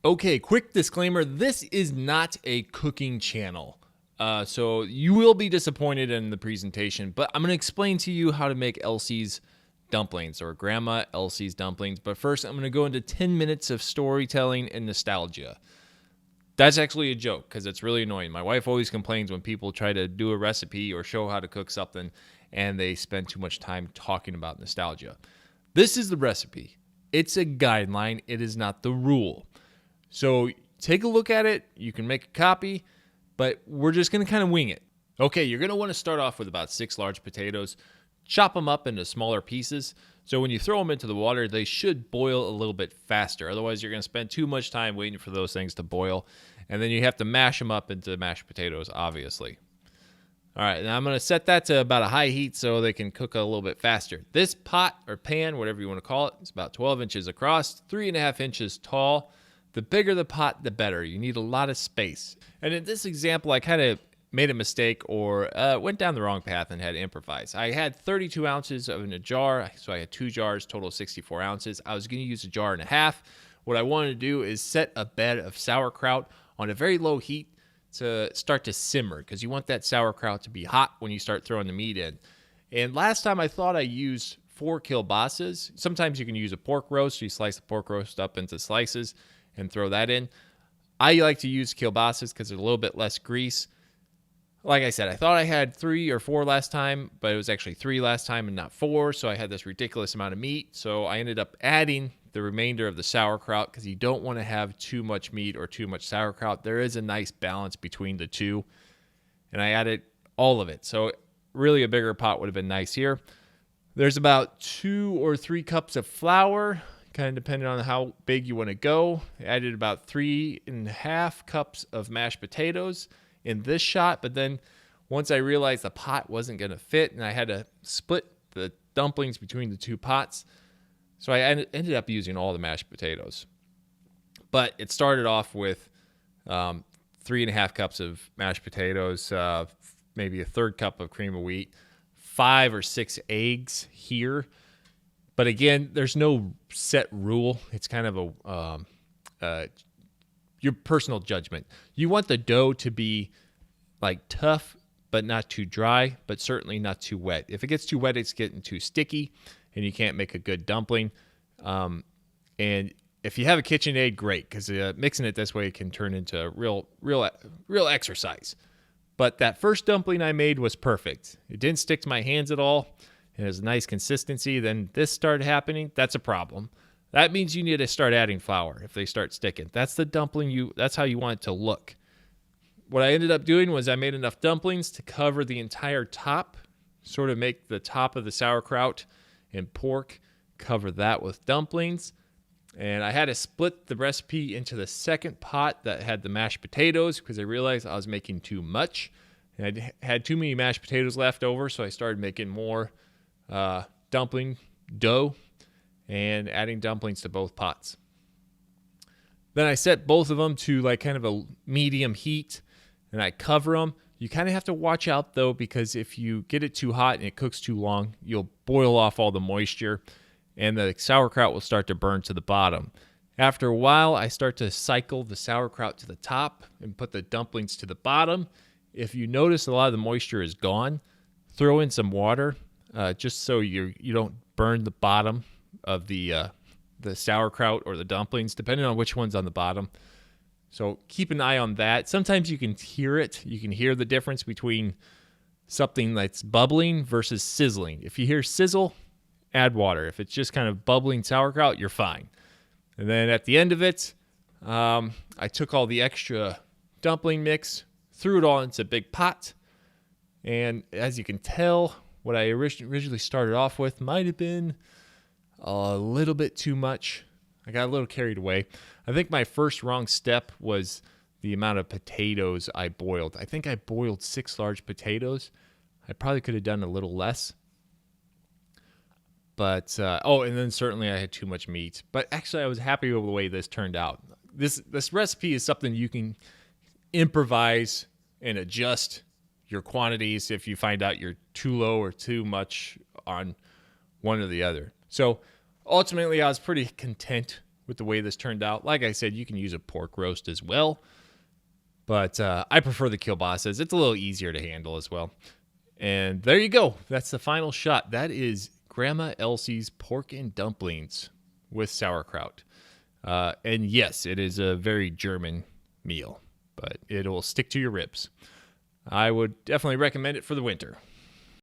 Okay, quick disclaimer. This is not a cooking channel. So you will be disappointed in the presentation, but I'm going to explain to you how to make Elsie's dumplings or Grandma Elsie's dumplings. But first, I'm going to go into 10 minutes of storytelling and nostalgia. That's actually a joke because it's really annoying. My wife always complains when people try to do a recipe or show how to cook something and they spend too much time talking about nostalgia. This is the recipe. It's a guideline. It is not the rule. So take a look at it. You can make a copy, but we're just going to kind of wing it. Okay, you're going to want to start off with about 6 large potatoes. Chop them up into smaller pieces. So when you throw them into the water, they should boil a little bit faster. Otherwise, you're going to spend too much time waiting for those things to boil. And then you have to mash them up into mashed potatoes, obviously. All right, now I'm going to set that to about a high heat so they can cook a little bit faster. This pot or pan, whatever you want to call it, is about 12 inches across, 3.5 inches tall. The bigger the pot, the better. You need a lot of space. And in this example, I kind of made a mistake or went down the wrong path and had to improvise. I had 32 ounces in a jar, so I had 2 jars, total 64 ounces. I was going to use a jar and a half. What I wanted to do is set a bed of sauerkraut on a very low heat to start to simmer because you want that sauerkraut to be hot when you start throwing the meat in. And last time I thought I used 4 kielbases. Sometimes you can use a pork roast. You slice the pork roast up into slices and throw that in. I like to use kielbases because there's a little bit less grease. Like I said, I thought I had 3 or 4 last time, but it was actually 3 last time and not 4, so I had this ridiculous amount of meat. So I ended up adding the remainder of the sauerkraut because you don't want to have too much meat or too much sauerkraut. There is a nice balance between the two, and I added all of it. So really a bigger pot would have been nice here. There's about 2 or 3 cups of flour, kind of depending on how big you want to go. I added about 3.5 cups of mashed potatoes in this shot, but then once I realized the pot wasn't going to fit and I had to split the dumplings between the 2 pots, so I ended up using all the mashed potatoes. But it started off with 3.5 cups of mashed potatoes, maybe a 1/3 cup of cream of wheat, 5 or 6 eggs here. But again, there's no set rule. It's kind of your personal judgment. You want the dough to be like tough, but not too dry, but certainly not too wet. If it gets too wet, it's getting too sticky, and you can't make a good dumpling. And if you have a KitchenAid, great, because mixing it this way can turn into a real exercise. But that first dumpling I made was perfect. It didn't stick to my hands at all. It has a nice consistency. Then this started happening. That's a problem. That means you need to start adding flour if they start sticking. That's the dumpling that's how you want it to look. What I ended up doing was I made enough dumplings to cover the entire top, sort of make the top of the sauerkraut and pork, cover that with dumplings. And I had to split the recipe into the second pot that had the mashed potatoes because I realized I was making too much. And I had too many mashed potatoes left over, so I started making more dumpling dough and adding dumplings to both pots. Then I set both of them to like kind of a medium heat and I cover them. You kind of have to watch out though, because if you get it too hot and it cooks too long, you'll boil off all the moisture and the sauerkraut will start to burn to the bottom. After a while, I start to cycle the sauerkraut to the top and put the dumplings to the bottom. If you notice a lot of the moisture is gone, throw in some water just so you don't burn the bottom of the sauerkraut or the dumplings, depending on which one's on the bottom. So keep an eye on that. Sometimes you can hear it. You can hear the difference between something that's bubbling versus sizzling. If you hear sizzle, add water. If it's just kind of bubbling sauerkraut, you're fine. And then at the end of it, I took all the extra dumpling mix, threw it all into a big pot. And as you can tell, what I originally started off with might have been a little bit too much. I got a little carried away. I think my first wrong step was the amount of potatoes I boiled. I think I boiled 6 large potatoes. I probably could have done a little less. But, and then certainly I had too much meat. But actually I was happy with the way this turned out. This recipe is something you can improvise and adjust your quantities if you find out you're too low or too much on one or the other. So ultimately I was pretty content with the way this turned out. Like I said, you can use a pork roast as well, but I prefer the kielbasa's. It's a little easier to handle as well. And there you go. That's the final shot. That is Grandma Elsie's pork and dumplings with sauerkraut. And yes, it is a very German meal, but it will stick to your ribs. I would definitely recommend it for the winter.